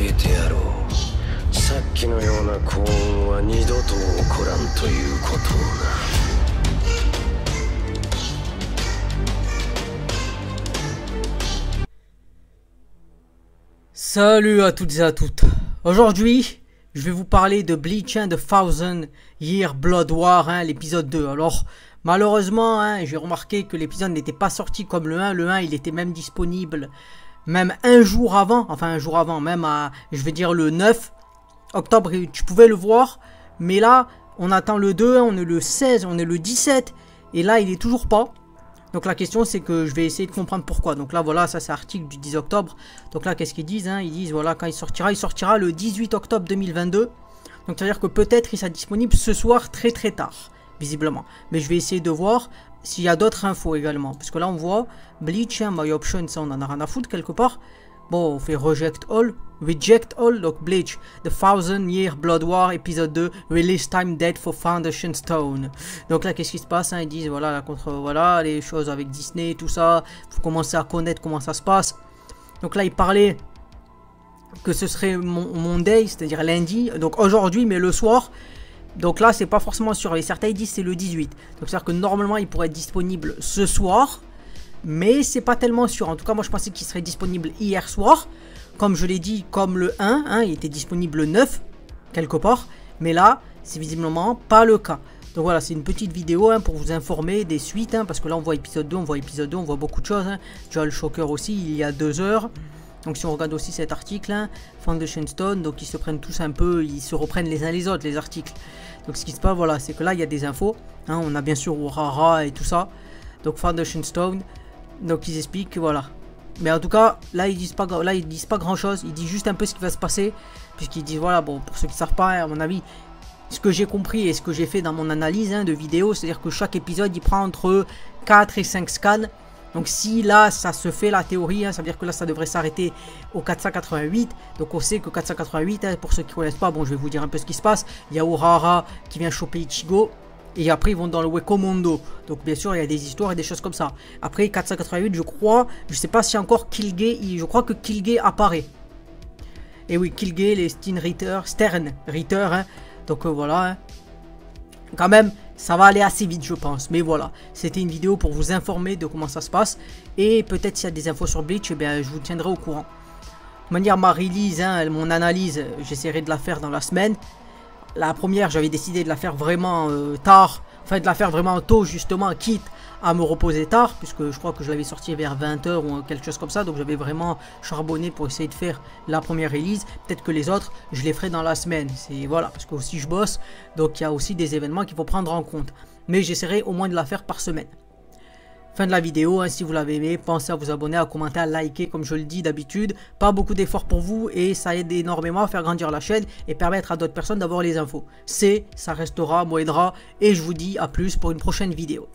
えてやろう。さっきのような幸運は二度と起こらんということをな。Salut à toutes et à toutes. Aujourd'hui, je vais vous parler de Bleach, de Thousand Year Blood War, l'épisode 2. Alors, malheureusement, j'ai remarqué que l'épisode n'était pas sorti comme le 1. Le 1, il était même disponible même un jour avant. Enfin, un jour avant, même à, je vais dire, le 9 octobre. Tu pouvais le voir. Mais là, on attend le 2, on est le 16, on est le 17. Et là, il est toujours pas. Donc la question c'est que je vais essayer de comprendre pourquoi. Donc là voilà, ça c'est article du 10 octobre. Donc là qu'est-ce qu'ils disent Ils disent voilà, quand il sortira le 18 octobre 2022. Donc ça veut dire que peut-être il sera disponible ce soir très tard, visiblement. Mais je vais essayer de voir s'il y a d'autres infos également. Parce que là on voit Bleach, My Option, ça on en a rien à foutre quelque part. Bon, on fait Reject All, donc Bleach, The Thousand Year Blood War, épisode 2, Release Time Date for Foundation Stone. Donc là, qu'est-ce qui se passe Ils disent, voilà, voilà, les choses avec Disney, tout ça, faut commencer à connaître comment ça se passe. Donc là, il parlait que ce serait Monday, c'est-à-dire lundi, donc aujourd'hui, mais le soir. Donc là, c'est pas forcément sûr, et certains disent c'est le 18. Donc c'est-à-dire que normalement, il pourrait être disponible ce soir. Mais c'est pas tellement sûr. En tout cas, moi je pensais qu'il serait disponible hier soir. Comme je l'ai dit, comme le 1, il était disponible le 9, quelque part. Mais là, c'est visiblement pas le cas. Donc voilà, c'est une petite vidéo pour vous informer des suites. Parce que là, on voit épisode 2, on voit beaucoup de choses. Tu as le Shocker aussi, il y a 2 heures. Donc si on regarde aussi cet article, Foundation Stone, donc ils se prennent tous un peu, ils se reprennent les uns les autres, les articles. Donc ce qui se passe, voilà, c'est que là, il y a des infos. On a bien sûr Urara et tout ça. Donc Foundation Stone. Donc ils expliquent que voilà. Mais en tout cas, là ils disent pas grand chose. Ils disent juste un peu ce qui va se passer. Puisqu'ils disent voilà, bon, pour ceux qui ne savent pas, à mon avis, ce que j'ai compris et ce que j'ai fait dans mon analyse de vidéo, c'est-à-dire que chaque épisode il prend entre 4 et 5 scans. Donc si là ça se fait la théorie, ça veut dire que là ça devrait s'arrêter au 488. Donc on sait que 488, pour ceux qui ne connaissent pas, bon je vais vous dire un peu ce qui se passe. Il y a Urara qui vient choper Ichigo. Et après ils vont dans le Wekomondo. Donc bien sûr il y a des histoires et des choses comme ça. Après 488 je crois. Je sais pas si encore Killgate. Je crois que Killgate apparaît. Et oui Killgate, les Stern Ritter. Donc voilà. Quand même ça va aller assez vite je pense. Mais voilà. C'était une vidéo pour vous informer de comment ça se passe. Et peut-être s'il y a des infos sur Bleach, bien, je vous tiendrai au courant. De manière ma release, mon analyse, j'essaierai de la faire dans la semaine. La première, j'avais décidé de la faire vraiment tard. Enfin, de la faire vraiment tôt, justement, quitte à me reposer tard. Puisque je crois que je l'avais sorti vers 20 h ou quelque chose comme ça. Donc, j'avais vraiment charbonné pour essayer de faire la première release. Peut-être que les autres, je les ferai dans la semaine. C'est voilà, parce que aussi je bosse. Donc, il y a aussi des événements qu'il faut prendre en compte. Mais j'essaierai au moins de la faire par semaine. Fin de la vidéo, si vous l'avez aimé, pensez à vous abonner, à commenter, à liker comme je le dis d'habitude. Pas beaucoup d'efforts pour vous et ça aide énormément à faire grandir la chaîne et permettre à d'autres personnes d'avoir les infos. Ça restera, m'aidera et je vous dis à plus pour une prochaine vidéo.